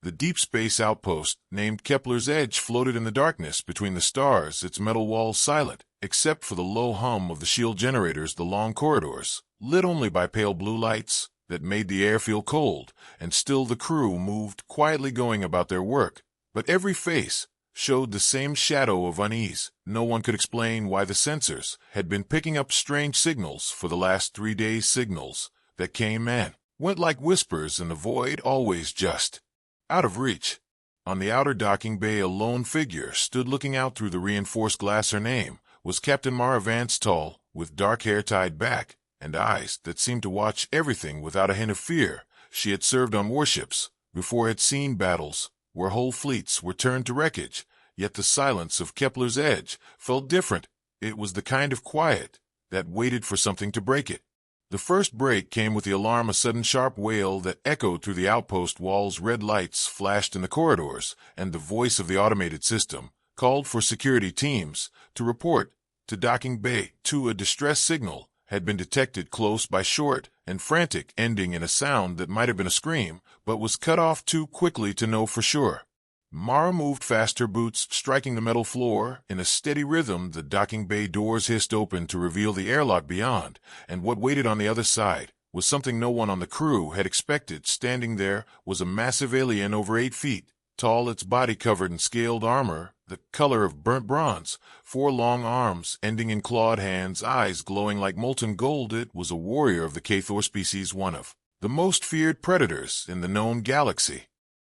The deep space outpost, named Kepler's Edge, floated in the darkness between the stars, its metal walls silent, except for the low hum of the shield generators, the long corridors, lit only by pale blue lights that made the air feel cold, and still the crew moved quietly going about their work. But every face showed the same shadow of unease. No one could explain why the sensors had been picking up strange signals for the last 3 days, signals that came and went like whispers in the void, always just out of reach. On the outer docking bay, a lone figure stood looking out through the reinforced glass. Her name was Captain Mara Vance, tall, with dark hair tied back, and eyes that seemed to watch everything without a hint of fear. She had served on warships before, had seen battles where whole fleets were turned to wreckage, yet the silence of Kepler's Edge felt different. It was the kind of quiet that waited for something to break it. The first break came with the alarm, a sudden sharp wail that echoed through the outpost walls. Red lights flashed in the corridors, and the voice of the automated system called for security teams to report to docking bay. A distress signal had been detected close by, short and frantic, ending in a sound that might have been a scream, but was cut off too quickly to know for sure. Mara moved fast, her boots striking the metal floor in a steady rhythm. The docking bay doors hissed open to reveal the airlock beyond, and what waited on the other side was something no one on the crew had expected. Standing there was a massive alien over 8 feet tall, its body covered in scaled armor, the color of burnt bronze, 4 long arms ending in clawed hands, eyes glowing like molten gold. It was a warrior of the Kathor species, one of the most feared predators in the known galaxy.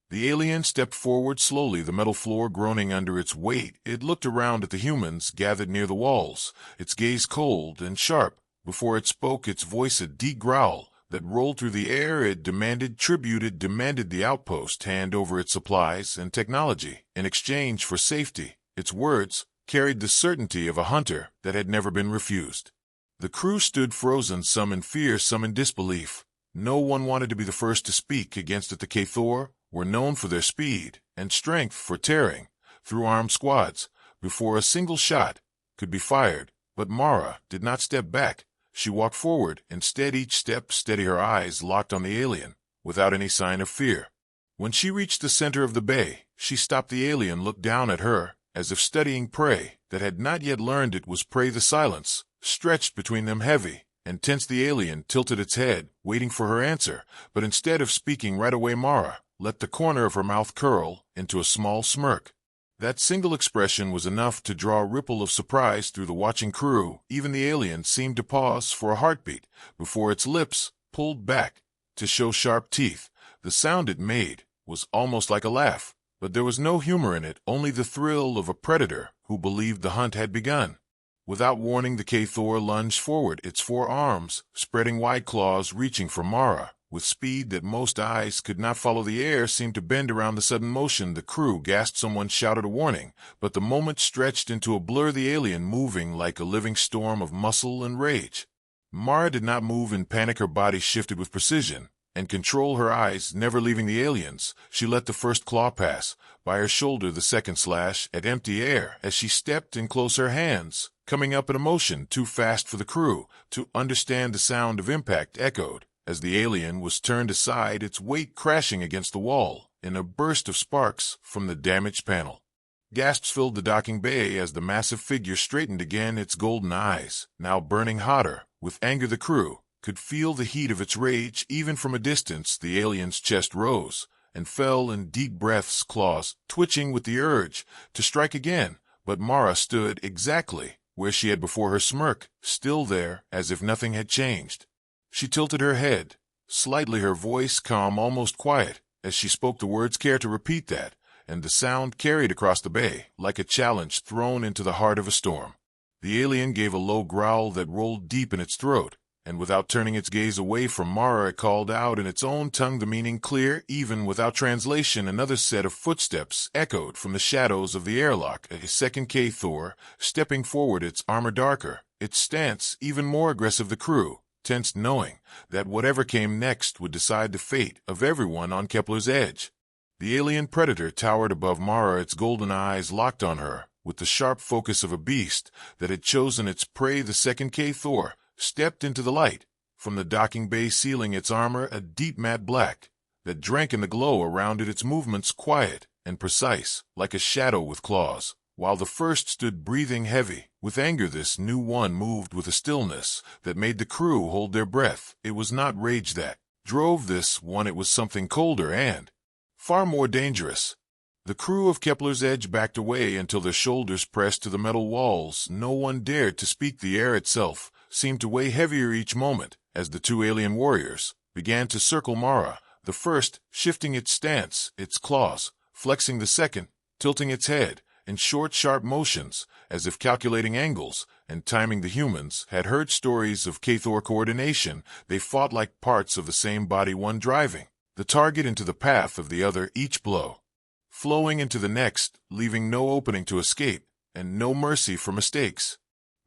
The alien stepped forward slowly, the metal floor groaning under its weight. It looked around at the humans gathered near the walls, its gaze cold and sharp. Before it spoke, its voice a deep growl that rolled through the air. It demanded tribute. It demanded the outpost hand over its supplies and technology in exchange for safety. Its words carried the certainty of a hunter that had never been refused. The crew stood frozen, some in fear, some in disbelief. No one wanted to be the first to speak against it. The Kathor were known for their speed and strength, for tearing through armed squads before a single shot could be fired. But Mara did not step back. She walked forward, instead each step steady, her eyes locked on the alien, without any sign of fear. When she reached the center of the bay, she stopped. The alien looked down at her, as if studying prey that had not yet learned it was prey. The silence stretched between them, heavy and tense. The alien tilted its head, waiting for her answer, but instead of speaking right away, Mara let the corner of her mouth curl into a small smirk. That single expression was enough to draw a ripple of surprise through the watching crew. Even the alien seemed to pause for a heartbeat before its lips pulled back to show sharp teeth. The sound it made was almost like a laugh, but there was no humor in it, only the thrill of a predator who believed the hunt had begun. Without warning, the Kathor lunged forward, its 4 arms spreading wide, claws reaching for Mara. With speed that most eyes could not follow, the air seemed to bend around the sudden motion. The crew gasped. Someone shouted a warning, but the moment stretched into a blur, the alien moving like a living storm of muscle and rage. Mara did not move in panic. Her body shifted with precision and control, her eyes never leaving the aliens. She let the first claw pass by her shoulder, the second slash at empty air as she stepped in close, her hands coming up in a motion too fast for the crew to understand. The sound of impact echoed as the alien was turned aside, its weight crashing against the wall in a burst of sparks from the damaged panel. Gasps filled the docking bay as the massive figure straightened again, its golden eyes now burning hotter with anger. The crew could feel the heat of its rage even from a distance. The alien's chest rose and fell in deep breaths, claws twitching with the urge to strike again. But Mara stood exactly where she had before, her smirk still there, as if nothing had changed. She tilted her head slightly, her voice calm, almost quiet, as she spoke the words. Care to repeat that? And the sound carried across the bay like a challenge thrown into the heart of a storm. The alien gave a low growl that rolled deep in its throat, and without turning its gaze away from Mara, it called out in its own tongue, the meaning clear even without translation. Another set of footsteps echoed from the shadows of the airlock, a second Kathor stepping forward, its armor darker, its stance even more aggressive. The crew tensed, knowing that whatever came next would decide the fate of everyone on Kepler's Edge. The alien predator towered above Mara, its golden eyes locked on her with the sharp focus of a beast that had chosen its prey. The second Kathor stepped into the light from the docking bay ceiling, its armor a deep matte black that drank in the glow around it, its movements quiet and precise, like a shadow with claws. While the first stood breathing heavy with anger, this new one moved with a stillness that made the crew hold their breath. It was not rage that drove this one, it was something colder and far more dangerous. The crew of Kepler's Edge backed away until their shoulders pressed to the metal walls. No one dared to speak. The air itself seemed to weigh heavier each moment as the two alien warriors began to circle Mara, the first shifting its stance, its claws flexing, the second tilting its head in short, sharp motions, as if calculating angles and timing. The humans had heard stories of Cathor coordination. They fought like parts of the same body, one driving the target into the path of the other, each blow flowing into the next, leaving no opening to escape and no mercy for mistakes.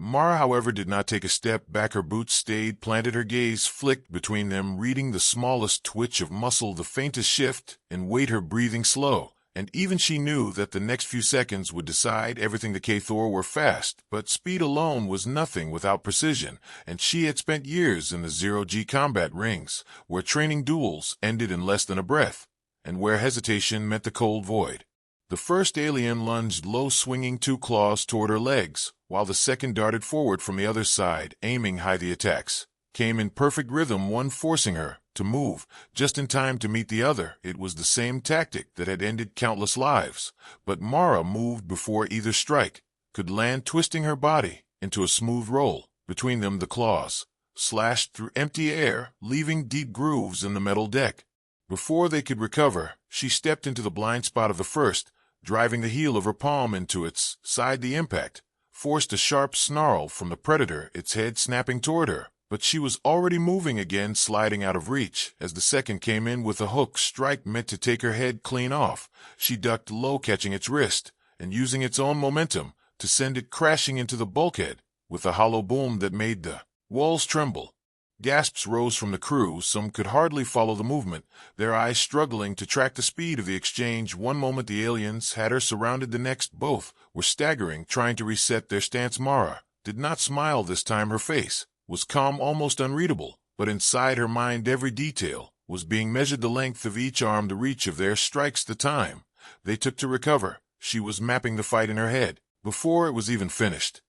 Mara, however, did not take a step back. Her boots stayed planted, her gaze flicked between them, reading the smallest twitch of muscle, the faintest shift in weight, her breathing slow. And even she knew that the next few seconds would decide everything. The Cathor were fast, but speed alone was nothing without precision, and she had spent years in the zero-G combat rings, where training duels ended in less than a breath, and where hesitation meant the cold void. The first alien lunged low, swinging two claws toward her legs, while the second darted forward from the other side, aiming high. The attacks came in perfect rhythm, one forcing her to move just in time to meet the other. It was the same tactic that had ended countless lives, but Mara moved before either strike could land, twisting her body into a smooth roll. Between them, the claws slashed through empty air, leaving deep grooves in the metal deck. Before they could recover, she stepped into the blind spot of the first, driving the heel of her palm into its side. The impact forced a sharp snarl from the predator, its head snapping toward her. But she was already moving again, sliding out of reach, as the second came in with a hook strike meant to take her head clean off. She ducked low, catching its wrist, and using its own momentum to send it crashing into the bulkhead, with a hollow boom that made the walls tremble. Gasps rose from the crew. Some could hardly follow the movement, their eyes struggling to track the speed of the exchange. One moment the aliens had her surrounded, the next both were staggering, trying to reset their stance. Mara did not smile this time. Her face was calm, almost unreadable, but inside her mind every detail was being measured. The length of each arm, the reach of their strikes, the time they took to recover. She was mapping the fight in her head before it was even finished.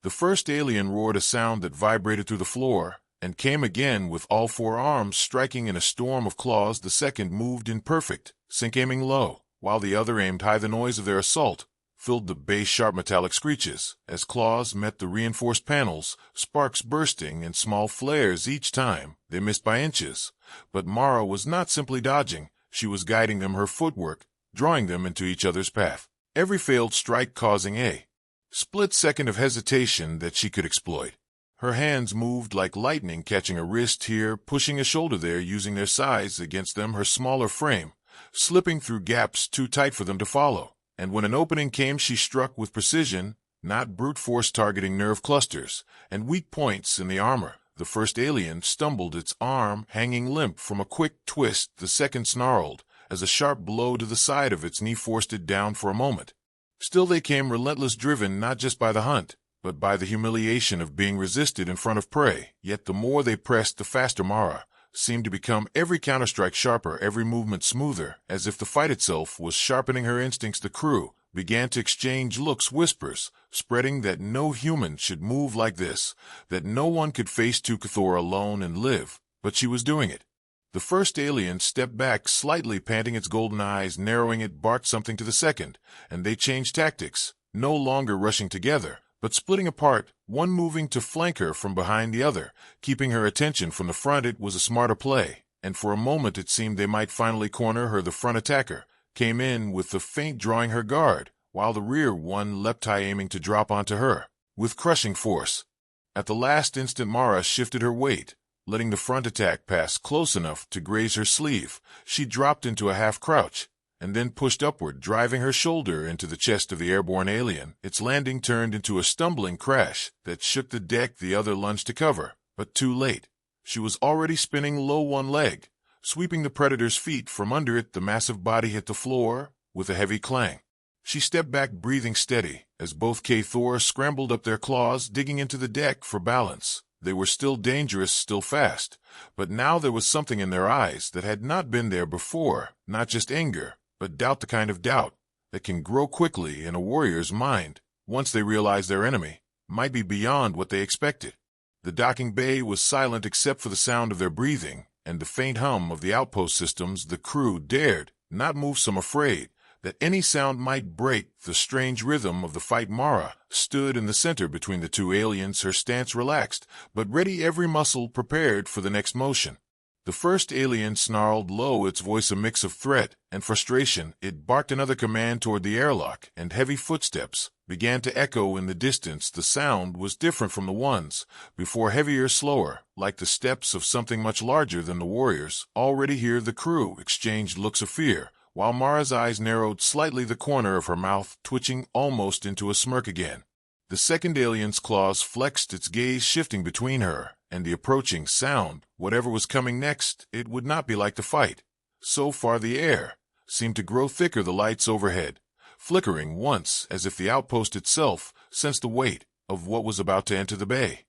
The first alien roared a sound that vibrated through the floor and came again with all four arms striking in a storm of claws. The second moved in perfect sync, aiming low, while the other aimed high. The noise of their assault filled the base, sharp metallic screeches as claws met the reinforced panels, sparks bursting in small flares each time they missed by inches. But Mara was not simply dodging, she was guiding them, her footwork drawing them into each other's path, every failed strike causing a split second of hesitation that she could exploit. Her hands moved like lightning, catching a wrist here, pushing a shoulder there, using their size against them, her smaller frame slipping through gaps too tight for them to follow. And when an opening came, she struck with precision, not brute force, targeting nerve clusters and weak points in the armor. The first alien stumbled, its arm hanging limp from a quick twist. The second snarled as a sharp blow to the side of its knee forced it down for a moment. Still they came, relentless, driven not just by the hunt, but by the humiliation of being resisted in front of prey. Yet the more they pressed, the faster Mara seemed to become, every counterstrike sharper, every movement smoother, as if the fight itself was sharpening her instincts. The crew began to exchange looks, whispers spreading that no human should move like this, that no one could face two Cathor alone and live. But she was doing it. The first alien stepped back slightly, panting, its golden eyes narrowing. It barked something to the second, and they changed tactics, no longer rushing together, but splitting apart, one moving to flank her from behind, the other keeping her attention from the front. It was a smarter play, and for a moment it seemed they might finally corner her. The front attacker came in with the feint, drawing her guard, while the rear one leapt high, aiming to drop onto her with crushing force. At the last instant, Mara shifted her weight, letting the front attack pass close enough to graze her sleeve. She dropped into a half crouch, and then pushed upward, driving her shoulder into the chest of the airborne alien. Its landing turned into a stumbling crash that shook the deck. The other lunged to cover, but too late. She was already spinning low, one leg sweeping the predator's feet from under it. The massive body hit the floor with a heavy clang. She stepped back, breathing steady, as both Cathor scrambled up, their claws digging into the deck for balance. They were still dangerous, still fast, but now there was something in their eyes that had not been there before, not just anger, but doubt, the kind of doubt that can grow quickly in a warrior's mind once they realize their enemy might be beyond what they expected. The docking bay was silent except for the sound of their breathing and the faint hum of the outpost systems. The crew dared not move, some afraid that any sound might break the strange rhythm of the fight. Mara stood in the center between the two aliens, her stance relaxed, but ready, every muscle prepared for the next motion. The first alien snarled low, its voice a mix of threat and frustration. It barked another command toward the airlock, and heavy footsteps began to echo in the distance. The sound was different from the ones before, heavier, slower, like the steps of something much larger than the warriors. Already here, the crew exchanged looks of fear, while Mara's eyes narrowed slightly, the corner of her mouth twitching almost into a smirk again. The second alien's claws flexed, its gaze shifting between her and the approaching sound. Whatever was coming next, it would not be like the fight. So far, the air seemed to grow thicker, the lights overhead flickering once, as if the outpost itself sensed the weight of what was about to enter the bay.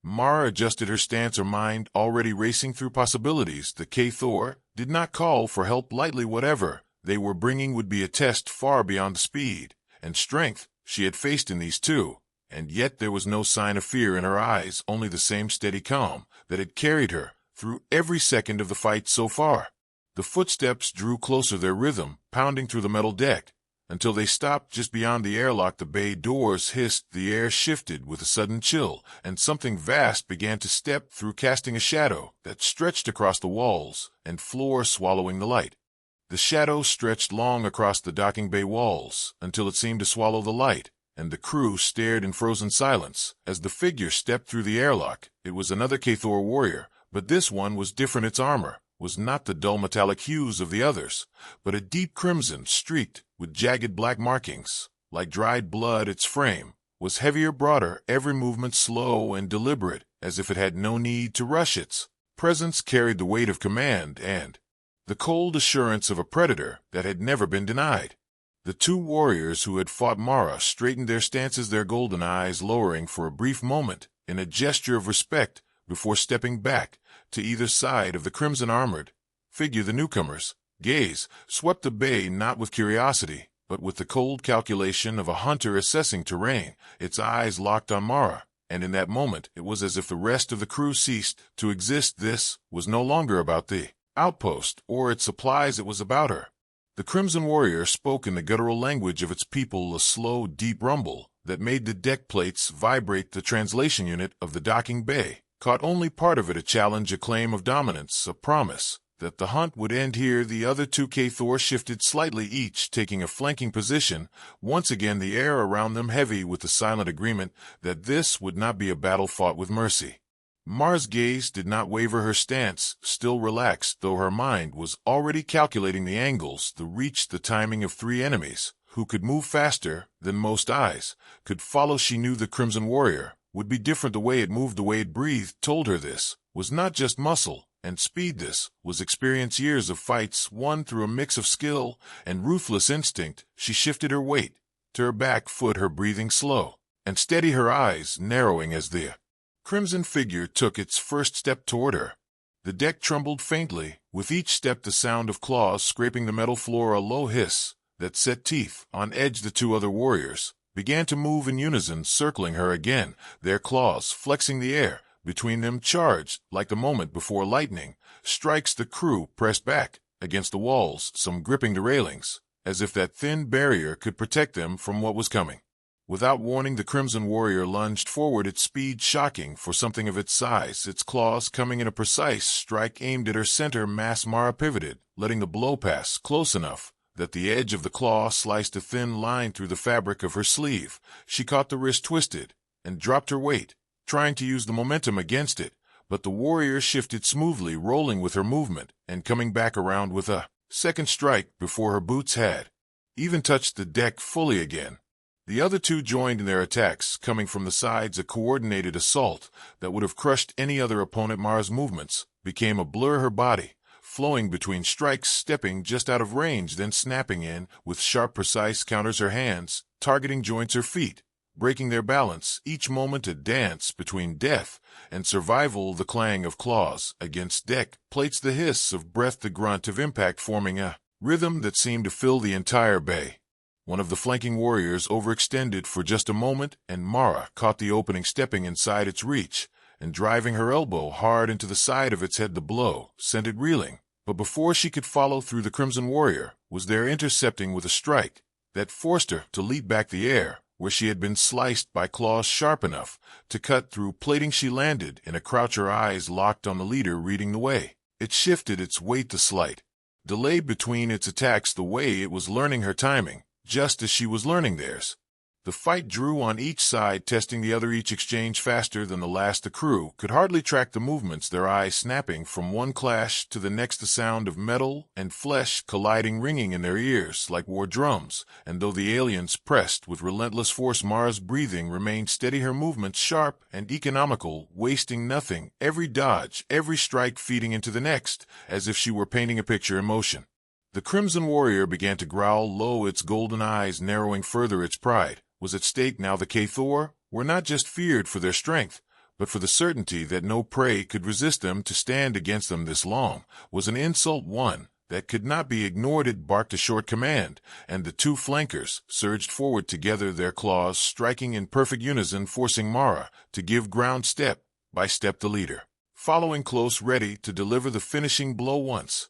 Mara adjusted her stance, her mind already racing through possibilities. The K-Thor did not call for help lightly. Whatever they were bringing would be a test far beyond the speed and strength she had faced in these two, and yet there was no sign of fear in her eyes, only the same steady calm that had carried her through every second of the fight so far. The footsteps drew closer, their rhythm pounding through the metal deck, until they stopped just beyond the airlock. The bay doors hissed, the air shifted with a sudden chill, and something vast began to step through, casting a shadow that stretched across the walls and floor, swallowing the light. The shadow stretched long across the docking bay walls until it seemed to swallow the light, and the crew stared in frozen silence as the figure stepped through the airlock. It was another K-Thor warrior, but this one was different. Its armor was not the dull metallic hues of the others, but a deep crimson streaked with jagged black markings, like dried blood. Its frame was heavier, broader, every movement slow and deliberate, as if it had no need to rush. Its presence carried the weight of command and the cold assurance of a predator that had never been denied. The two warriors who had fought Mara straightened their stances, their golden eyes lowering for a brief moment in a gesture of respect before stepping back to either side of the crimson-armored figure. The newcomer's gaze swept the bay, not with curiosity, but with the cold calculation of a hunter assessing terrain. Its eyes locked on Mara, and in that moment it was as if the rest of the crew ceased to exist. This was no longer about the outpost or its supplies, it was about her. The Crimson Warrior spoke in the guttural language of its people, a slow, deep rumble that made the deck plates vibrate. The translation unit of the docking bay caught only part of it, a challenge, a claim of dominance, a promise that the hunt would end here. The other two K-Thor shifted slightly, each taking a flanking position, once again the air around them heavy with the silent agreement that this would not be a battle fought with mercy. Mara's gaze did not waver, her stance still relaxed, though her mind was already calculating the angles, the reach, the timing of three enemies who could move faster than most eyes could follow. She knew the Crimson Warrior would be different. The way it moved, the way it breathed, told her this was not just muscle and speed. This was experience, years of fights won through a mix of skill and ruthless instinct. She shifted her weight to her back foot, her breathing slow and steady, her eyes narrowing as the crimson figure took its first step toward her. The deck trembled faintly, with each step the sound of claws scraping the metal floor, a low hiss that set teeth on edge. The two other warriors began to move in unison, circling her again, their claws flexing the air between them, charged like the moment before lightning strikes. The crew pressed back against the walls, some gripping the railings, as if that thin barrier could protect them from what was coming. Without warning, the Crimson Warrior lunged forward, its speed shocking for something of its size, its claws coming in a precise strike aimed at her center mass. Mara pivoted, letting the blow pass close enough that the edge of the claw sliced a thin line through the fabric of her sleeve. She caught the wrist, twisted, and dropped her weight, trying to use the momentum against it, but the warrior shifted smoothly, rolling with her movement and coming back around with a second strike before her boots had even touched the deck fully again. The other two joined in their attacks, coming from the sides, a coordinated assault that would have crushed any other opponent. Mara's movements became a blur, her body flowing between strikes, stepping just out of range, then snapping in with sharp, precise counters, her hands targeting joints, her feet breaking their balance, each moment a dance between death and survival, the clang of claws against deck plates, the hiss of breath, the grunt of impact, forming a rhythm that seemed to fill the entire bay. One of the flanking warriors overextended for just a moment, and Mara caught the opening, stepping inside its reach and driving her elbow hard into the side of its head. The blow sent it reeling, but before she could follow through, the Crimson Warrior was there, intercepting with a strike that forced her to leap back the air where she had been sliced by claws sharp enough to cut through plating. She landed in a crouch, her eyes locked on the leader, reading the way it shifted its weight, the slight delay between its attacks, the way it was learning her timing, just as she was learning theirs. The fight drew on each side, testing the other, each exchange faster than the last. The crew could hardly track the movements, their eyes snapping from one clash to the next, the sound of metal and flesh colliding ringing in their ears like war drums. And though the aliens pressed with relentless force, Mara's breathing remained steady, her movements sharp and economical, wasting nothing, every dodge, every strike feeding into the next, as if she were painting a picture in motion. The Crimson Warrior began to growl low, its golden eyes narrowing further. Its pride was at stake now. The Kathor were not just feared for their strength, but for the certainty that no prey could resist them. To stand against them this long was an insult, one that could not be ignored. It barked a short command, and the two flankers surged forward together, their claws striking in perfect unison, forcing Mara to give ground step by step, the leader following close, ready to deliver the finishing blow. Once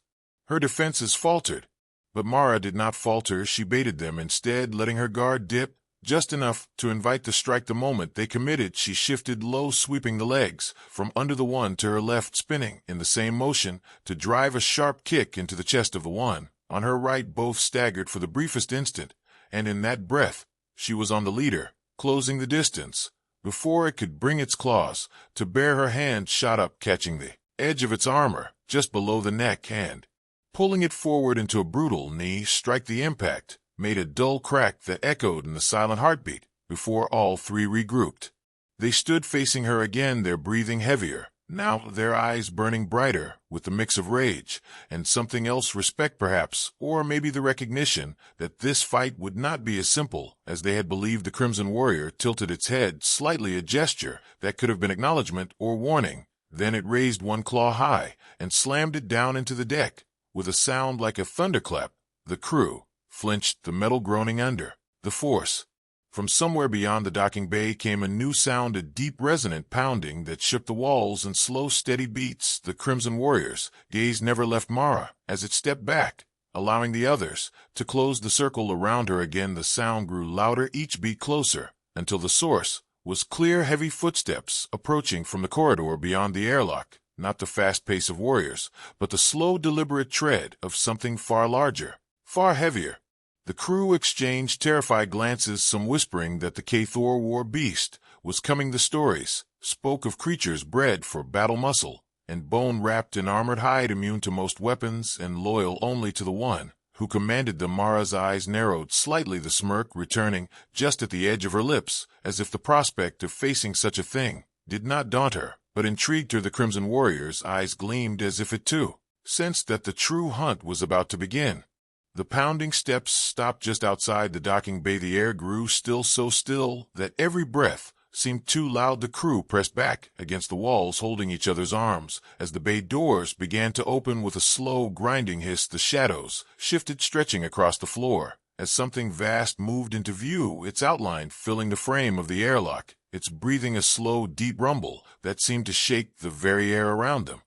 her defenses faltered, but Mara did not falter. She baited them instead, letting her guard dip just enough to invite the strike. The moment they committed, she shifted low, sweeping the legs from under the one to her left, spinning in the same motion to drive a sharp kick into the chest of the one on her right. Both staggered for the briefest instant, and in that breath she was on the leader, closing the distance before it could bring its claws to bear. Her hand shot up, catching the edge of its armor just below the neck and pulling it forward into a brutal knee strike. The impact made a dull crack that echoed in the silent heartbeat before all three regrouped. They stood facing her again, their breathing heavier, now their eyes burning brighter with the mix of rage and something else, respect perhaps, or maybe the recognition that this fight would not be as simple as they had believed. The Crimson Warrior tilted its head slightly, a gesture that could have been acknowledgement or warning. Then it raised one claw high and slammed it down into the deck with a sound like a thunderclap. The crew flinched, the metal groaning under the force. From somewhere beyond the docking bay came a new sound, a deep resonant pounding that shook the walls in slow, steady beats. The Crimson Warrior's gaze never left Mara as it stepped back, allowing the others to close the circle around her. Again the sound grew louder, each beat closer, until the source was clear, heavy footsteps approaching from the corridor beyond the airlock. Not the fast pace of warriors, but the slow, deliberate tread of something far larger, far heavier. The crew exchanged terrified glances, some whispering that the Kathor war beast was coming. The stories spoke of creatures bred for battle, muscle and bone, wrapped in armored hide, immune to most weapons and loyal only to the one who commanded them. Mara's eyes narrowed slightly, the smirk returning just at the edge of her lips, as if the prospect of facing such a thing did not daunt her, but intrigued her. The Crimson Warrior's eyes gleamed as if it too sensed that the true hunt was about to begin. The pounding steps stopped just outside the docking bay. The air grew still, so still that every breath seemed too loud. The crew pressed back against the walls, holding each other's arms, as the bay doors began to open with a slow, grinding hiss. The shadows shifted, stretching across the floor, as something vast moved into view, its outline filling the frame of the airlock, its breathing a slow, deep rumble that seemed to shake the very air around them.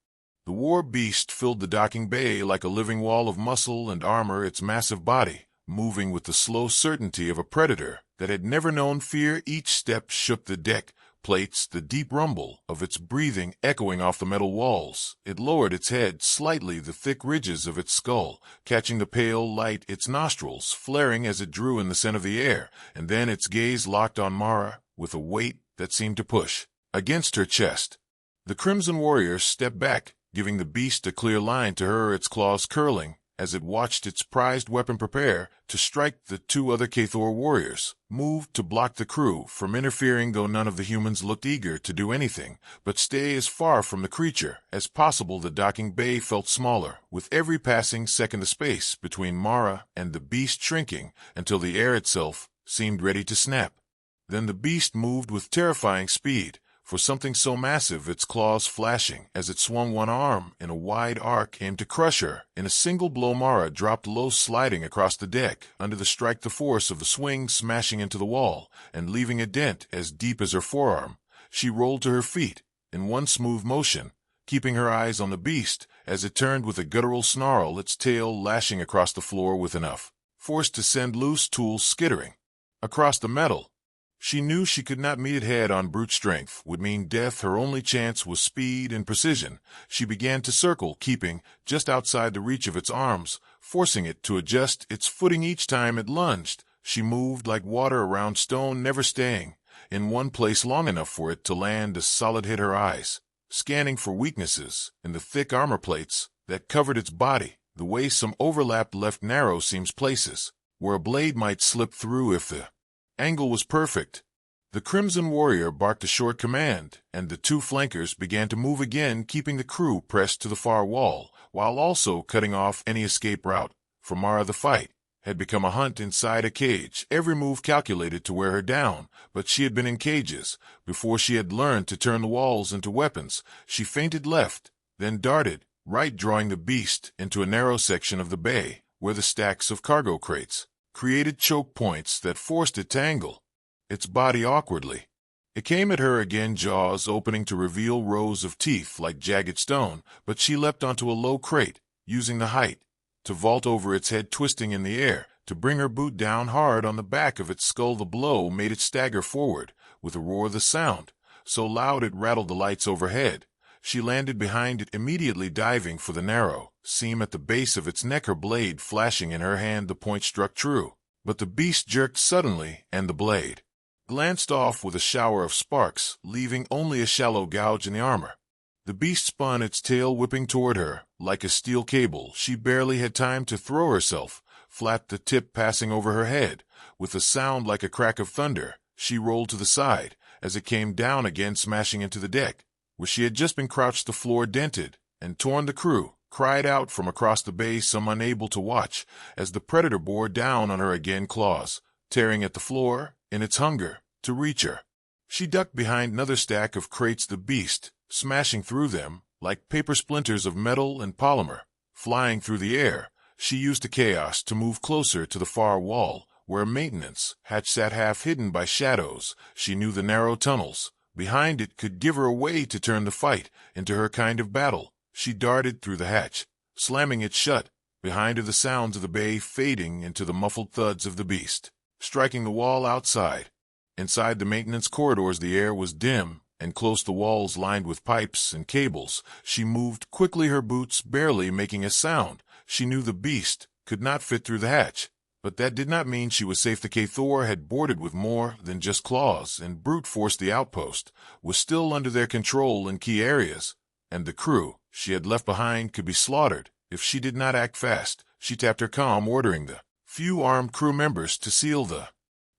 The war beast filled the docking bay like a living wall of muscle and armor, its massive body moving with the slow certainty of a predator that had never known fear. Each step shook the deck plates, the deep rumble of its breathing echoing off the metal walls. It lowered its head slightly, the thick ridges of its skull catching the pale light, its nostrils flaring as it drew in the scent of the air, and then its gaze locked on Mara with a weight that seemed to push against her chest. The Crimson Warrior stepped back, giving the beast a clear line to her, its claws curling as it watched its prized weapon prepare to strike. The two other Kathor warriors moved to block the crew from interfering, though none of the humans looked eager to do anything but stay as far from the creature as possible. The docking bay felt smaller with every passing second, the space between Mara and the beast shrinking until the air itself seemed ready to snap. Then the beast moved with terrifying speed, for something so massive, its claws flashing as it swung one arm in a wide arc aimed to crush her. In a single blow, Mara dropped low, sliding across the deck under the strike, the force of the swing smashing into the wall and leaving a dent as deep as her forearm. She rolled to her feet in one smooth motion, keeping her eyes on the beast as it turned with a guttural snarl, its tail lashing across the floor with enough force to send loose tools skittering across the metal. She knew she could not meet it head on. Brute strength would mean death. Her only chance was speed and precision. She began to circle, keeping just outside the reach of its arms, forcing it to adjust its footing each time it lunged. She moved like water around stone, never staying in one place long enough for it to land a solid hit. Her eyes scanning for weaknesses in the thick armor plates that covered its body. The way some overlapped left narrow seams, places where a blade might slip through if the angle was perfect. The Crimson Warrior barked a short command, and the two flankers began to move again, keeping the crew pressed to the far wall, while also cutting off any escape route. For Mara, the fight had become a hunt inside a cage, every move calculated to wear her down. But she had been in cages before she had learned to turn the walls into weapons. She feinted left, then darted right, drawing the beast into a narrow section of the bay where the stacks of cargo crates created choke points that forced it to angle its body awkwardly. It came at her again, jaws opening to reveal rows of teeth like jagged stone, but she leapt onto a low crate, using the height to vault over its head, twisting in the air to bring her boot down hard on the back of its skull. The blow made it stagger forward with a roar, the sound so loud it rattled the lights overhead. She landed behind it, immediately diving for the narrow seam at the base of its neck, her blade flashing in her hand. The point struck true, but the beast jerked suddenly, and the blade glanced off with a shower of sparks, leaving only a shallow gouge in the armor. The beast spun, its tail whipping toward her like a steel cable. She barely had time to throw herself flat, the tip passing over her head. With a sound like a crack of thunder, she rolled to the side as it came down again, smashing into the deck where she had just been crouched. The floor dented and torn. The crew cried out from across the bay, some unable to watch as the predator bore down on her again, claws tearing at the floor in its hunger to reach her. She ducked behind another stack of crates, the beast smashing through them like paper splinters of metal and polymer flying through the air. She used the chaos to move closer to the far wall where a maintenance hatch sat, half hidden by shadows. She knew the narrow tunnels behind it could give her a way to turn the fight into her kind of battle. She darted through the hatch, slamming it shut behind her, the sounds of the bay fading into the muffled thuds of the beast striking the wall outside. Inside the maintenance corridors, the air was dim and close, the walls lined with pipes and cables. She moved quickly, her boots barely making a sound. She knew the beast could not fit through the hatch, but that did not mean she was safe. The K-Thor had boarded with more than just claws and brute force. The outpost was still under their control in key areas, and the crew she had left behind could be slaughtered if she did not act fast. She tapped her comm, ordering the few armed crew members to seal the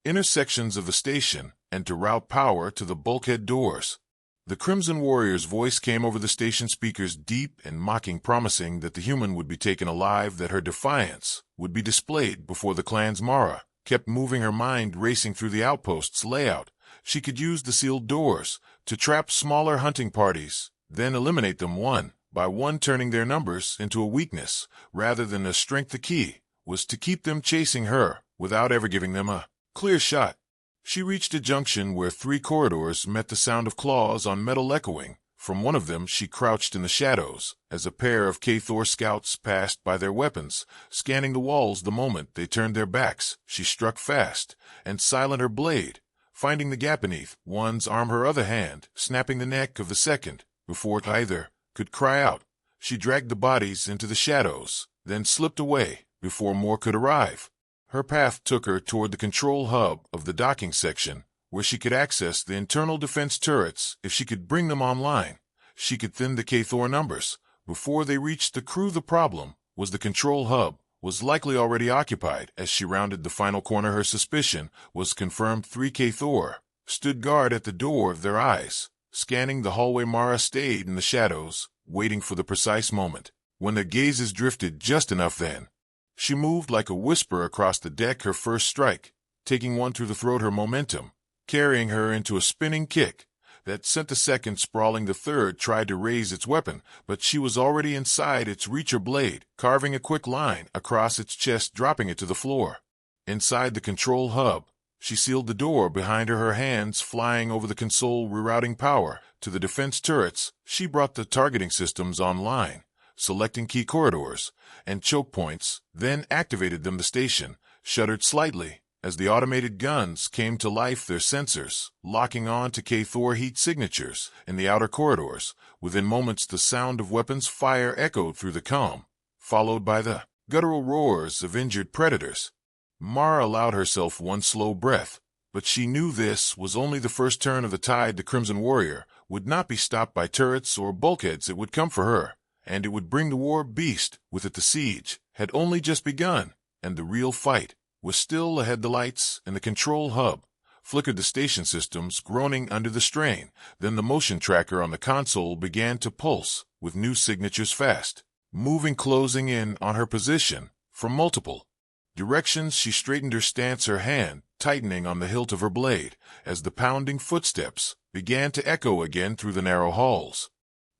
intersections of the station and to route power to the bulkhead doors. The Crimson Warrior's voice came over the station speakers, deep and mocking, promising that the human would be taken alive, that her defiance would be displayed before the clans. Mara kept moving, her mind racing through the outpost's layout. She could use the sealed doors to trap smaller hunting parties, then eliminate them one by one, turning their numbers into a weakness rather than a strength. The key was to keep them chasing her without ever giving them a clear shot. She reached a junction where three corridors met, the sound of claws on metal echoing from one of them. She crouched in the shadows as a pair of K-Thor scouts passed by, their weapons scanning the walls. The moment they turned their backs, she struck fast and silent, her blade finding the gap beneath one's arm, her other hand snapping the neck of the second before either could cry out. She dragged the bodies into the shadows, then slipped away before more could arrive. Her path took her toward the control hub of the docking section, where she could access the internal defense turrets. If she could bring them online, she could thin the K-Thor numbers before they reached the crew. The problem was the control hub was likely already occupied. As she rounded the final corner, her suspicion was confirmed. 3 K-Thor stood guard at the door, their eyes scanning the hallway. Mara stayed in the shadows, waiting for the precise moment when their gazes drifted just enough. Then she moved like a whisper across the deck, her first strike taking one through the throat, her momentum carrying her into a spinning kick that sent the second sprawling. The third tried to raise its weapon, but she was already inside its reacher blade, carving a quick line across its chest, dropping it to the floor. Inside the control hub, she sealed the door behind her, her hands flying over the console, rerouting power to the defense turrets. She brought the targeting systems online, selecting key corridors and choke points, then activated them. The station shuddered slightly as the automated guns came to life, their sensors locking on to K-Thor heat signatures in the outer corridors. Within moments, the sound of weapons fire echoed through the calm, followed by the guttural roars of injured predators. Mara allowed herself one slow breath, but she knew this was only the first turn of the tide. The Crimson Warrior would not be stopped by turrets or bulkheads. It would come for her, and it would bring the war beast with it. The siege had only just begun, and the real fight was still ahead. The lights in the control hub flickered, the station systems groaning under the strain. Then the motion tracker on the console began to pulse with new signatures fast moving, closing in on her position from multiple directions. She straightened her stance, her hand tightening on the hilt of her blade as the pounding footsteps began to echo again through the narrow halls.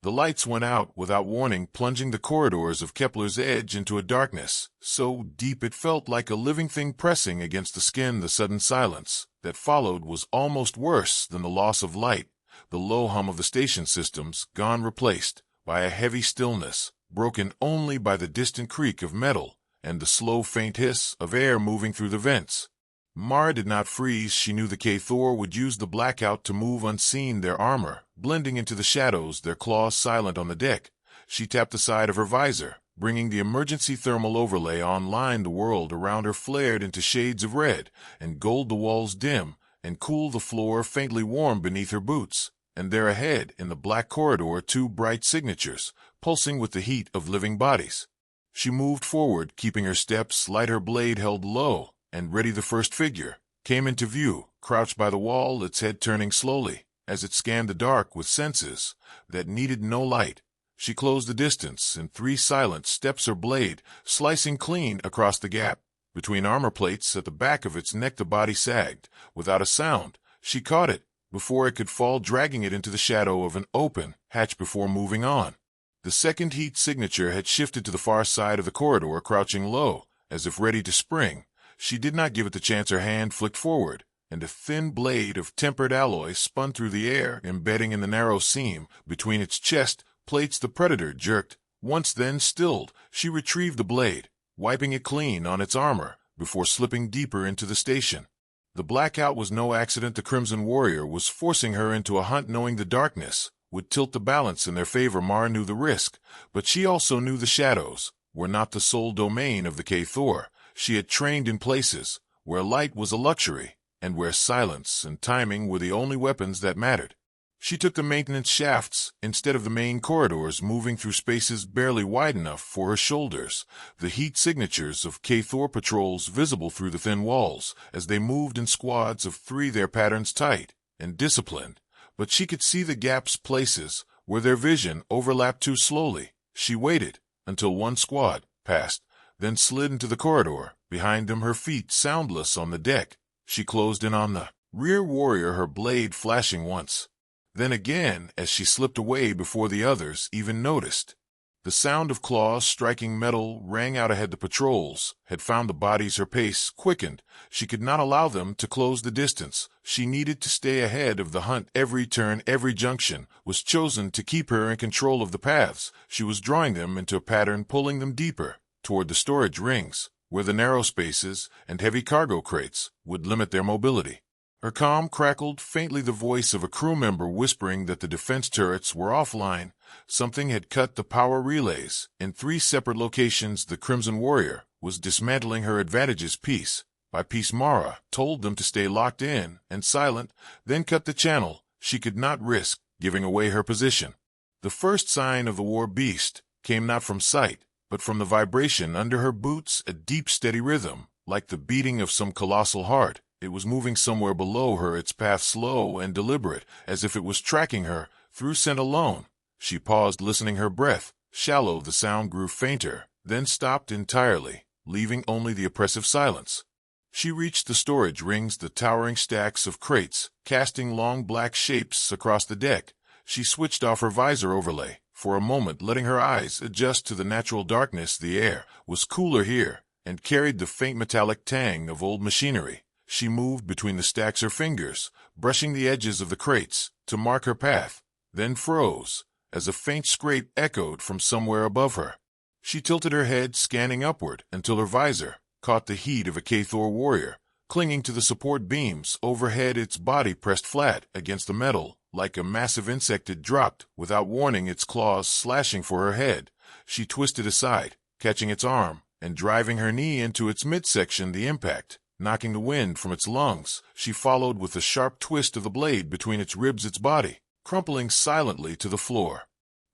The lights went out without warning, plunging the corridors of Kepler's Edge into a darkness so deep it felt like a living thing pressing against the skin. The sudden silence that followed was almost worse than the loss of light. The low hum of the station systems gone, replaced by a heavy stillness, broken only by the distant creak of metal and the slow faint hiss of air moving through the vents. Mara did not freeze. She knew the K-Thor would use the blackout to move unseen, their armor blending into the shadows, their claws silent on the deck. She tapped the side of her visor, bringing the emergency thermal overlay online. The world around her flared into shades of red and gold, the walls dim and cool, the floor faintly warm beneath her boots. And there ahead in the black corridor, two bright signatures pulsing with the heat of living bodies. She moved forward, keeping her steps light, her blade held low and ready. The first figure came into view, crouched by the wall, its head turning slowly as it scanned the dark with senses that needed no light. She closed the distance in 3 silent steps, her blade slicing clean across the gap between armor plates at the back of its neck. The body sagged without a sound. She caught it before it could fall, dragging it into the shadow of an open hatch before moving on. The second heat signature had shifted to the far side of the corridor, crouching low as if ready to spring. She did not give it the chance. Her hand flicked forward, and a thin blade of tempered alloy spun through the air, embedding in the narrow seam between its chest plates. The predator jerked once, then stilled. She retrieved the blade, wiping it clean on its armor before slipping deeper into the station. The blackout was no accident. The Crimson Warrior was forcing her into a hunt, knowing the darkness would tilt the balance in their favor. Mara knew the risk, but she also knew the shadows were not the sole domain of the K-Thor. She had trained in places where light was a luxury and where silence and timing were the only weapons that mattered. She took the maintenance shafts instead of the main corridors, moving through spaces barely wide enough for her shoulders, the heat signatures of K-Thor patrols visible through the thin walls as they moved in squads of 3, their patterns tight and disciplined. But she could see the gaps, places where their vision overlapped too slowly. She waited until one squad passed, then slid into the corridor behind them, her feet soundless on the deck. She closed in on the rear warrior, her blade flashing once, then again as she slipped away before the others even noticed. The sound of claws striking metal rang out ahead. The patrols had found the bodies. Her pace quickened. She could not allow them to close the distance. She needed to stay ahead of the hunt. Every turn, every junction was chosen to keep her in control of the paths. She was drawing them into a pattern, pulling them deeper toward the storage rings, where the narrow spaces and heavy cargo crates would limit their mobility. Her comm crackled faintly, the voice of a crew member whispering that the defense turrets were offline. Something had cut the power relays in 3 separate locations. The Crimson Warrior was dismantling her advantages piece by piece. Mara told them to stay locked in and silent, then cut the channel. She could not risk giving away her position. The first sign of the war beast came not from sight, but from the vibration under her boots, a deep, steady rhythm, like the beating of some colossal heart. It was moving somewhere below her, its path slow and deliberate, as if it was tracking her through scent alone. She paused, listening, her breath shallow. The sound grew fainter, then stopped entirely, leaving only the oppressive silence. She reached the storage rings, the towering stacks of crates, casting long black shapes across the deck. She switched off her visor overlay, for a moment letting her eyes adjust to the natural darkness. The air was cooler here, and carried the faint metallic tang of old machinery. She moved between the stacks, her fingers brushing the edges of the crates to mark her path, then froze, as a faint scrape echoed from somewhere above her. She tilted her head, scanning upward, until her visor caught the heat of a Kathor warrior, clinging to the support beams overhead, its body pressed flat against the metal. Like a massive insect, it dropped, without warning, its claws slashing for her head. She twisted aside, catching its arm, and driving her knee into its midsection, the impact knocking the wind from its lungs. She followed with a sharp twist of the blade between its ribs, its body crumpling silently to the floor.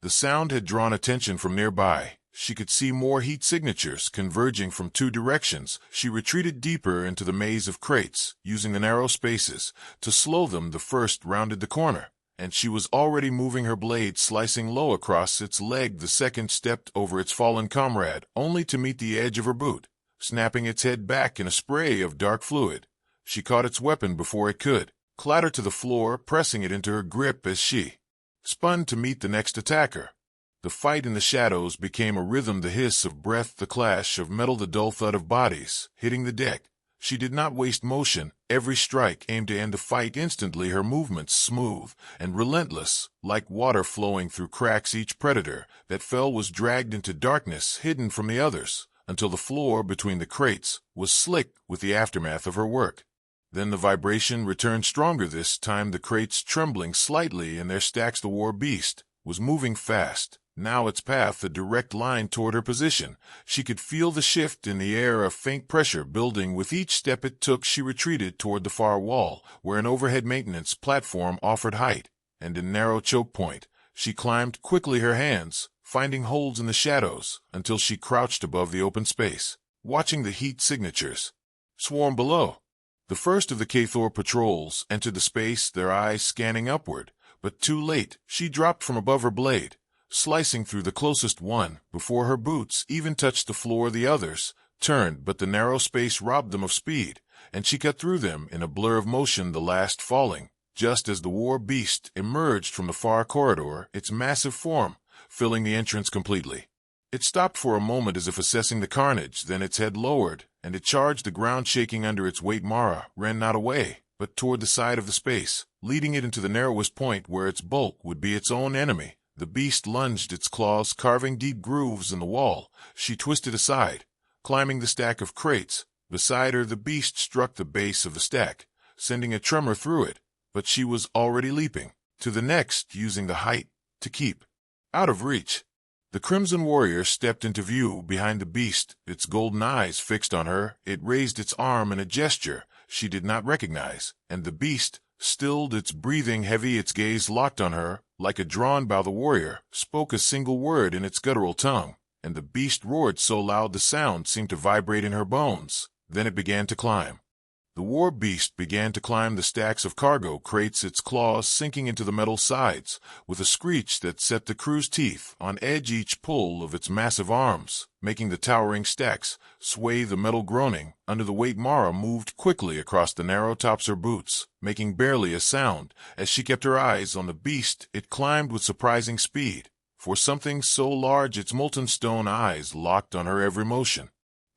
The sound had drawn attention from nearby. She could see more heat signatures converging from two directions. She retreated deeper into the maze of crates, using the narrow spaces to slow them. The first rounded the corner, and she was already moving her blade, slicing low across its leg. The second stepped over its fallen comrade, only to meet the edge of her boot, snapping its head back in a spray of dark fluid. She caught its weapon before it could clatter to the floor, pressing it into her grip as she spun to meet the next attacker. The fight in the shadows became a rhythm, the hiss of breath, the clash of metal, the dull thud of bodies hitting the deck. She did not waste motion. Every strike aimed to end the fight instantly, her movements smooth and relentless, like water flowing through cracks. Each predator that fell was dragged into darkness, hidden from the others, until the floor between the crates was slick with the aftermath of her work. Then the vibration returned, stronger this time, the crates trembling slightly in their stacks. The war beast was moving fast, now its path a direct line toward her position. She could feel the shift in the air, a faint pressure building with each step it took. She retreated toward the far wall, where an overhead maintenance platform offered height and a narrow choke point. She climbed quickly, her hands finding holds in the shadows, until she crouched above the open space, watching the heat signatures swarm below. The first of the Kathor patrols entered the space, their eyes scanning upward, but too late. She dropped from above her blade, slicing through the closest one before her boots even touched the floor. The others turned, but the narrow space robbed them of speed, and she cut through them in a blur of motion, the last falling just as the war beast emerged from the far corridor, its massive form filling the entrance completely. It stopped for a moment as if assessing the carnage, then its head lowered, and it charged the ground, shaking under its weight. Mara ran not away, but toward the side of the space, leading it into the narrowest point where its bulk would be its own enemy. The beast lunged, its claws carving deep grooves in the wall. She twisted aside, climbing the stack of crates. Beside her, the beast struck the base of the stack, sending a tremor through it, but she was already leaping to the next, using the height to keep out of reach. The Crimson Warrior stepped into view behind the beast, its golden eyes fixed on her. It raised its arm in a gesture she did not recognize, and the beast stilled, its breathing heavy, its gaze locked on her like a drawn bow. The warrior spoke a single word in its guttural tongue, and the beast roared so loud the sound seemed to vibrate in her bones. Then it began to climb. The war beast began to climb the stacks of cargo crates, its claws sinking into the metal sides with a screech that set the crew's teeth on edge. Each pull of its massive arms making the towering stacks sway, the metal groaning under the weight. Mara moved quickly across the narrow tops, her boots making barely a sound as she kept her eyes on the beast. It climbed with surprising speed. For something so large, its molten stone eyes locked on her every motion.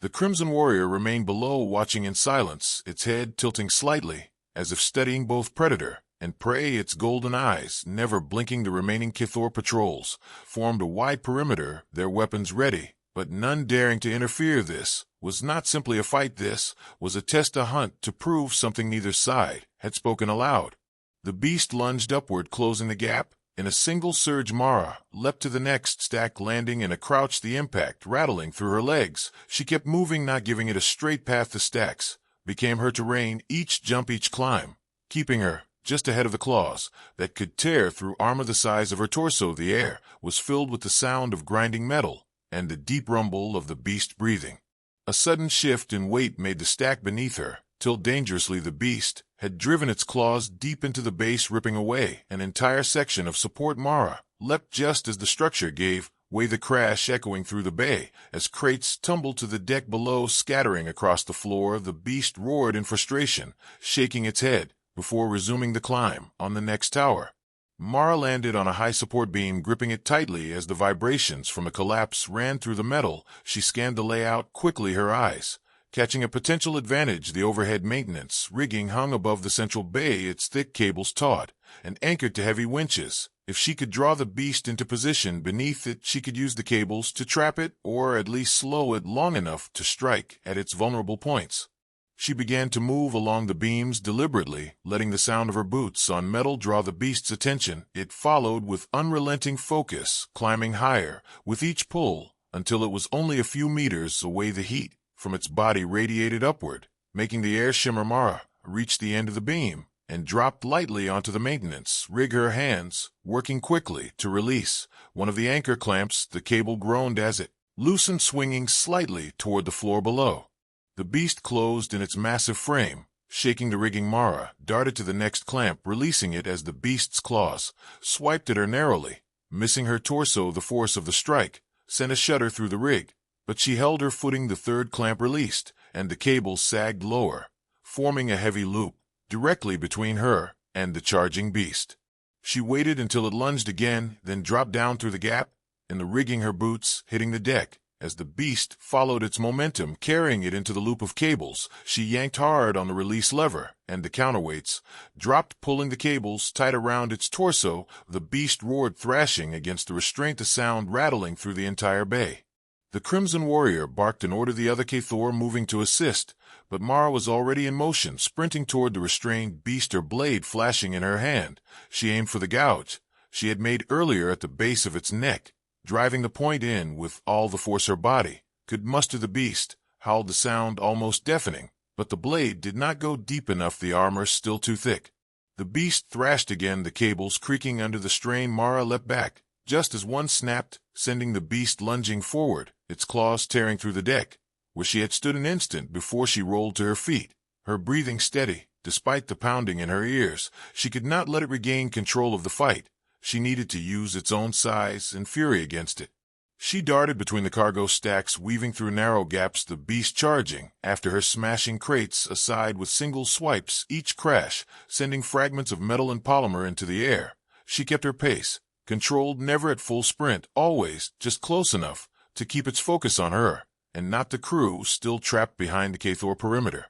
The Crimson Warrior remained below, watching in silence, its head tilting slightly, as if studying both predator and prey, its golden eyes never blinking. The remaining Kathor patrols formed a wide perimeter, their weapons ready, but none daring to interfere. This was not simply a fight, this was a test, a hunt to prove something neither side had spoken aloud. The beast lunged upward, closing the gap. In a single surge, Mara leapt to the next stack, landing in a crouch, the impact rattling through her legs. She kept moving, not giving it a straight path. The stacks became her terrain, each jump, each climb, keeping her just ahead of the claws that could tear through armor the size of her torso. The air was filled with the sound of grinding metal and the deep rumble of the beast breathing. A sudden shift in weight made the stack beneath her tilt dangerously. The beast had driven its claws deep into the base, ripping away an entire section of support. Mara leapt just as the structure gave with the crash echoing through the bay. As crates tumbled to the deck below, scattering across the floor, the beast roared in frustration, shaking its head, before resuming the climb on the next tower. Mara landed on a high support beam, gripping it tightly as the vibrations from the collapse ran through the metal. She scanned the layout quickly, her eyes catching a potential advantage. The overhead maintenance rigging hung above the central bay, its thick cables taut and anchored to heavy winches. If she could draw the beast into position beneath it, she could use the cables to trap it, or at least slow it long enough to strike at its vulnerable points. She began to move along the beams deliberately, letting the sound of her boots on metal draw the beast's attention. It followed with unrelenting focus, climbing higher with each pull until it was only a few meters away. The heat from its body radiated upward, making the air shimmer. Mara reached the end of the beam and dropped lightly onto the maintenance rig, her hands working quickly to release one of the anchor clamps. The cable groaned as it loosened, swinging slightly toward the floor below. The beast closed in its massive frame, shaking the rigging. Mara darted to the next clamp, releasing it as the beast's claws swiped at her narrowly, missing her torso. The force of the strike sent a shudder through the rig, but she held her footing. The third clamp released, and the cable sagged lower, forming a heavy loop directly between her and the charging beast. She waited until it lunged again, then dropped down through the gap in the rigging, her boots hitting the deck as the beast followed its momentum, carrying it into the loop of cables. She yanked hard on the release lever, and the counterweights dropped, pulling the cables tight around its torso. The beast roared, thrashing against the restraint, the sound rattling through the entire bay. The Crimson Warrior barked an order, the other Cathor moving to assist, but Mara was already in motion, sprinting toward the restrained beast, her blade flashing in her hand. She aimed for the gouge she had made earlier at the base of its neck, driving the point in with all the force her body could muster. The beast howled, the sound almost deafening, but the blade did not go deep enough, the armor still too thick. The beast thrashed again, the cables creaking under the strain. Mara leapt back just as one snapped, sending the beast lunging forward, its claws tearing through the deck, where she had stood an instant before. She rolled to her feet, her breathing steady despite the pounding in her ears. She could not let it regain control of the fight. She needed to use its own size and fury against it. She darted between the cargo stacks, weaving through narrow gaps, the beast charging after her, smashing crates aside with single swipes, each crash sending fragments of metal and polymer into the air. She kept her pace, controlled, never at full sprint, always just close enough to keep its focus on her, and not the crew still trapped behind the Cathor perimeter.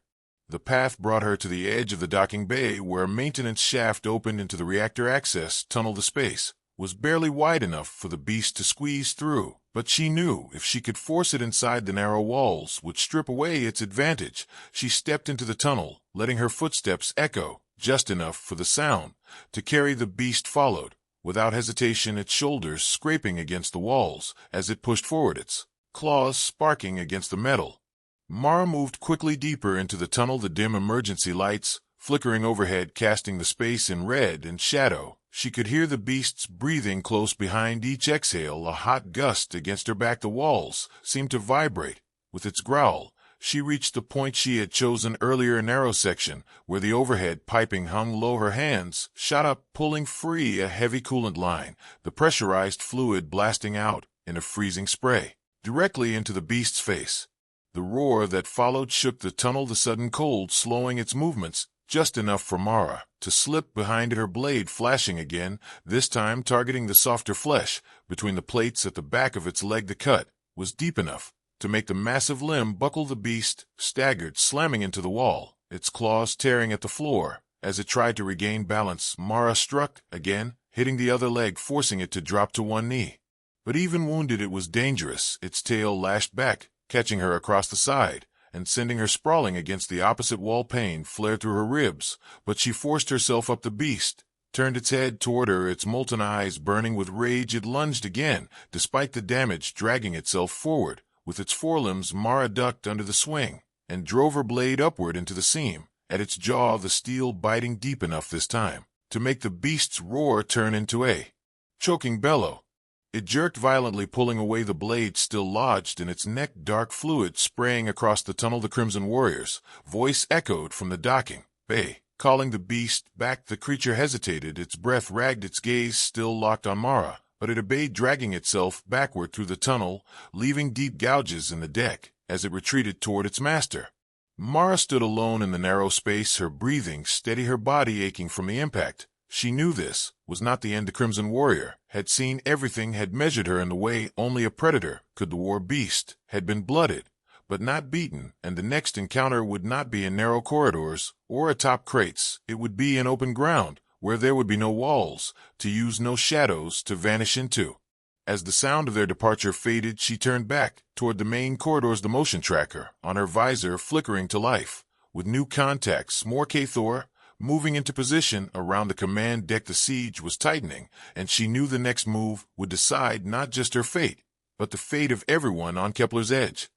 The path brought her to the edge of the docking bay, where a maintenance shaft opened into the reactor access tunnel. The space was barely wide enough for the beast to squeeze through, but she knew if she could force it inside, the narrow walls would strip away its advantage. She stepped into the tunnel, letting her footsteps echo just enough for the sound to carry. The beast followed without hesitation, its shoulders scraping against the walls as it pushed forward, its claws sparking against the metal. Mara moved quickly deeper into the tunnel, the dim emergency lights flickering overhead, casting the space in red and shadow. She could hear the beast's breathing close behind each exhale, a hot gust against her back. The walls seemed to vibrate with its growl. She reached the point she had chosen earlier, a narrow section where the overhead piping hung low. Her hands shot up, pulling free a heavy coolant line, the pressurized fluid blasting out in a freezing spray directly into the beast's face. The roar that followed shook the tunnel, the sudden cold slowing its movements just enough for Mara to slip behind it, her blade flashing again, this time targeting the softer flesh between the plates at the back of its leg. The cut was deep enough to make the massive limb buckle. The beast staggered, slamming into the wall, its claws tearing at the floor as it tried to regain balance. Mara struck again, hitting the other leg, forcing it to drop to one knee. But even wounded, it was dangerous. Its tail lashed back, catching her across the side and sending her sprawling against the opposite wall. Pain flared through her ribs, but she forced herself up. The beast turned its head toward her, its molten eyes burning with rage. It lunged again, despite the damage, dragging itself forward. With its forelimbs, Mara ducked under the swing and drove her blade upward into the seam at its jaw, the steel biting deep enough this time to make the beast's roar turn into a choking bellow. It jerked violently, pulling away, the blade still lodged in its neck, dark fluid spraying across the tunnel. The Crimson Warrior's voice echoed from the docking bay, calling the beast back. The creature hesitated, its breath ragged, its gaze still locked on Mara, but it obeyed, dragging itself backward through the tunnel, leaving deep gouges in the deck as it retreated toward its master. Mara stood alone in the narrow space, her breathing steady, her body aching from the impact. She knew this was not the end. The Crimson Warrior had seen everything, had measured her in the way only a predator could. The war beast had been blooded, but not beaten, and the next encounter would not be in narrow corridors or atop crates. It would be in open ground, where there would be no walls to use, no shadows to vanish into. As the sound of their departure faded, she turned back toward the main corridors, the motion tracker on her visor flickering to life. With new contacts, more K-Thor moving into position around the command deck. The siege was tightening, and she knew the next move would decide not just her fate, but the fate of everyone on Kepler's Edge.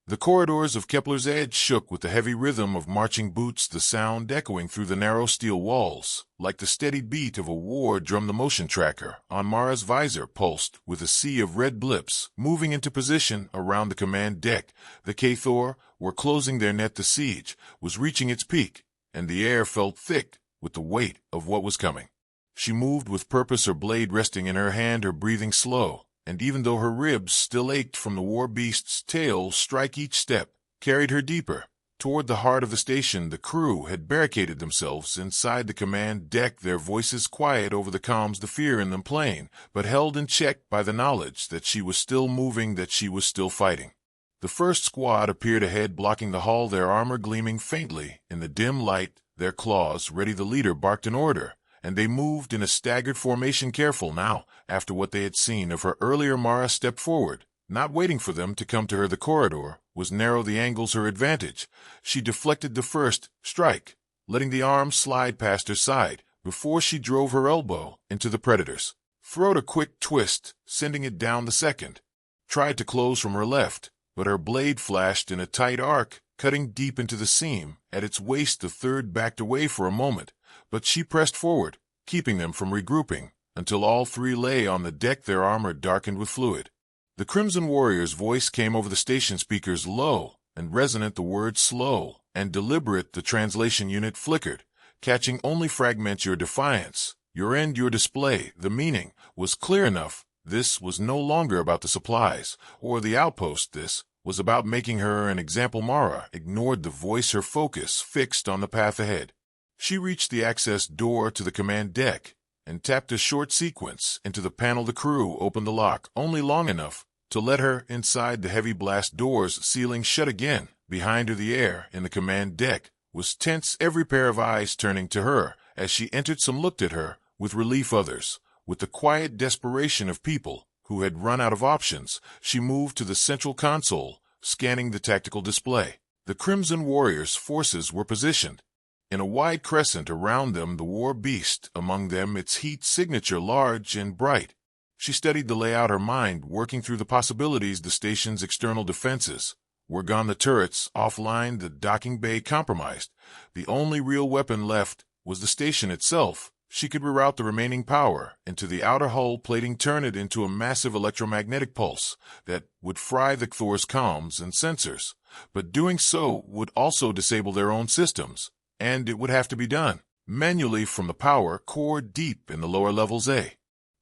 The corridors of Kepler's Edge shook with the heavy rhythm of marching boots, the sound echoing through the narrow steel walls. Like the steady beat of a war drum, the motion tracker on Mara's visor pulsed with a sea of red blips, moving into position around the command deck. The K-Thor were closing their net. The siege was reaching its peak, and the air felt thick with the weight of what was coming. She moved with purpose, her blade resting in her hand, her breathing slow. And even though her ribs still ached from the war beast's tail strike, each step carried her deeper toward the heart of the station. The crew had barricaded themselves inside the command deck, their voices quiet over the comms, the fear in them plain, but held in check by the knowledge that she was still moving, that she was still fighting. The first squad appeared ahead, blocking the hall, their armor gleaming faintly in the dim light, their claws ready. The leader barked an order, and they moved in a staggered formation, careful now. After what they had seen of her earlier, Mara stepped forward, not waiting for them to come to her. The corridor was narrow, the angles her advantage. She deflected the first strike, letting the arm slide past her side before she drove her elbow into the predator's throat. A quick twist, sending it down. The second tried to close from her left, but her blade flashed in a tight arc, cutting deep into the seam at its waist. The third backed away for a moment, but she pressed forward, keeping them from regrouping, until all three lay on the deck, their armor darkened with fluid. The Crimson Warrior's voice came over the station speakers, low and resonant, the words slow and deliberate. The translation unit flickered, catching only fragments. Your defiance, your end, your display. The meaning was clear enough. This was no longer about the supplies or the outpost. This was about making her an example. Mara ignored the voice, her focus fixed on the path ahead. She reached the access door to the command deck and tapped a short sequence into the panel. The crew opened the lock only long enough to let her inside. The heavy blast doors sealing shut again behind her. The air in the command deck was tense, every pair of eyes turning to her as she entered. Some looked at her with relief, others with the quiet desperation of people who had run out of options. She moved to the central console, scanning the tactical display. The Crimson Warriors' forces were positioned in a wide crescent around them, the war beast among them, its heat signature large and bright. She studied the layout, her mind working through the possibilities. The station's external defenses were gone, the turrets offline, the docking bay compromised. The only real weapon left was the station itself. She could reroute the remaining power into the outer hull plating, turn it into a massive electromagnetic pulse that would fry the Thor's comms and sensors, but doing so would also disable their own systems. And it would have to be done manually from the power core deep in the lower levels. A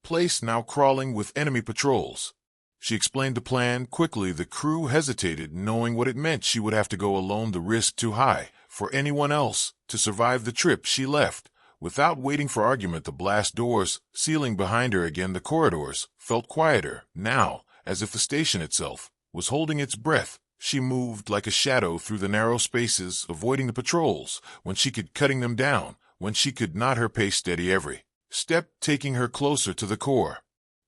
place now crawling with enemy patrols. She explained the plan quickly. The crew hesitated, knowing what it meant. She would have to go alone, the risk too high for anyone else to survive the trip. She left without waiting for argument, the blast doors sealing behind her again. The corridors felt quieter now, as if the station itself was holding its breath. She moved like a shadow through the narrow spaces, avoiding the patrols when she could, cutting them down when she could not, her pace steady, every step taking her closer to the core.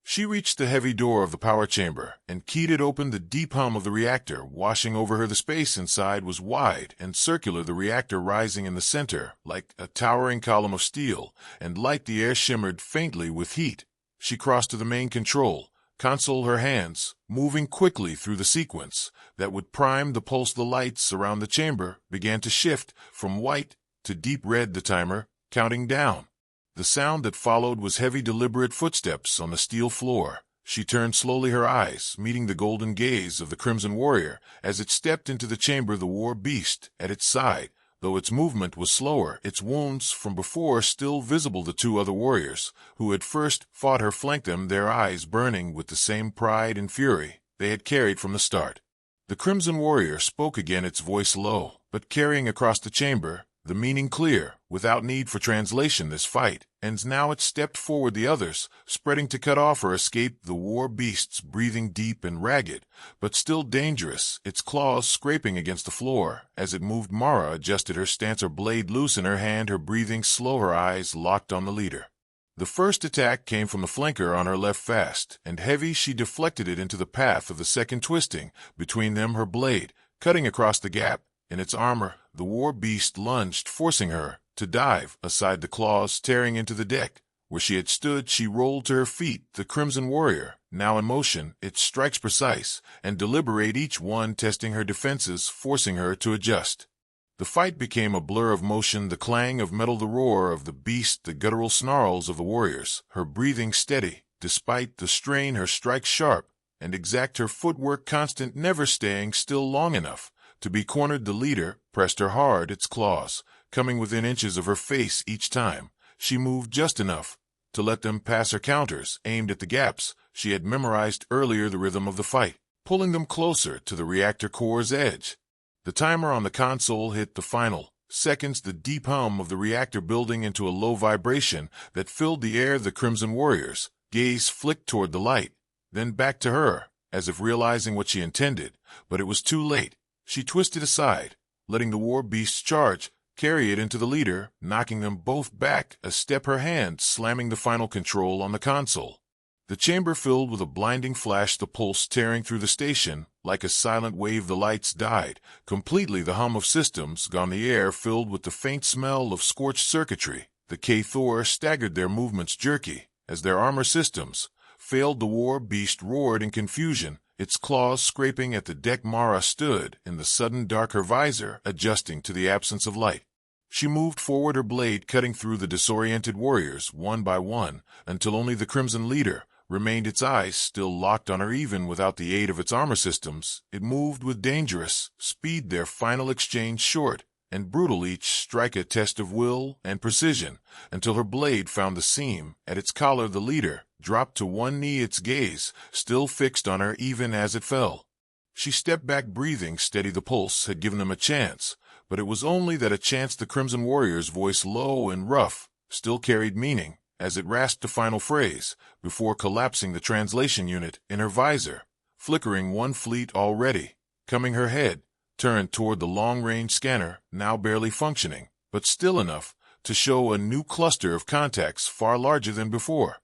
She reached the heavy door of the power chamber and keyed it open. The deep hum of the reactor washing over her. The space inside was wide and circular, the reactor rising in the center like a towering column of steel and light. The air shimmered faintly with heat. She crossed to the main control console, her hands moving quickly through the sequence that would prime the pulse. The lights around the chamber began to shift from white to deep red, the timer counting down. The sound that followed was heavy, deliberate footsteps on the steel floor. She turned slowly, her eyes meeting the golden gaze of the Crimson Warrior as it stepped into the chamber, the war beast at its side, Though its movement was slower, its wounds from before still visible. The two other warriors, who had first fought her, flanked them, their eyes burning with the same pride and fury they had carried from the start. The Crimson Warrior spoke again, its voice low, but carrying across the chamber, the meaning clear, without need for translation. This fight ends now. It stepped forward, the others spreading to cut off her escape. The war beast's breathing deep and ragged, but still dangerous, its claws scraping against the floor. As it moved, Mara adjusted her stance, her blade loose in her hand, her breathing slow, her eyes locked on the leader. The first attack came from the flanker on her left, fast and heavy. She deflected it into the path of the second, twisting between them, her blade cutting across the gap in its armor. The war beast lunged, forcing her to dive aside, the claws tearing into the deck. Where she had stood, she rolled to her feet. The Crimson Warrior, now in motion, its strikes precise and deliberate, each one testing her defenses, forcing her to adjust. The fight became a blur of motion, the clang of metal, the roar of the beast, the guttural snarls of the warriors, her breathing steady despite the strain, her strikes sharp and exact, her footwork constant, never staying still long enough to be cornered. The leader pressed her hard, its claws coming within inches of her face each time. She moved just enough to let them pass, her counters aimed at the gaps she had memorized earlier, the rhythm of the fight pulling them closer to the reactor core's edge. The timer on the console hit the final seconds, the deep hum of the reactor building into a low vibration that filled the air. The Crimson Warrior's gaze flicked toward the light, then back to her, as if realizing what she intended, but it was too late. She twisted aside, letting the war beast's charge carry it into the leader, knocking them both back a step, her hand slamming the final control on the console. The chamber filled with a blinding flash, the pulse tearing through the station like a silent wave. The lights died completely, the hum of systems gone, the air filled with the faint smell of scorched circuitry. The K-Thor staggered, their movements jerky as their armor systems failed. The war beast roared in confusion, its claws scraping at the deck. Mara stood in the sudden dark, her visor adjusting to the absence of light. She moved forward, her blade cutting through the disoriented warriors one by one, until only the Crimson Leader remained, its eyes still locked on her. Even without the aid of its armor systems, it moved with dangerous speed, their final exchange short and brutal, each strike a test of will and precision, until her blade found the seam at its collar. The leader dropped to one knee, its gaze still fixed on her even as it fell. She stepped back, breathing steady. The pulse had given them a chance, but it was only that a chance. The Crimson Warrior's voice, low and rough, still carried meaning as it rasped the final phrase before collapsing, the translation unit in her visor flickering. One fleet already coming, her head turned toward the long-range scanner, now barely functioning, but still enough to show a new cluster of contacts far larger than before.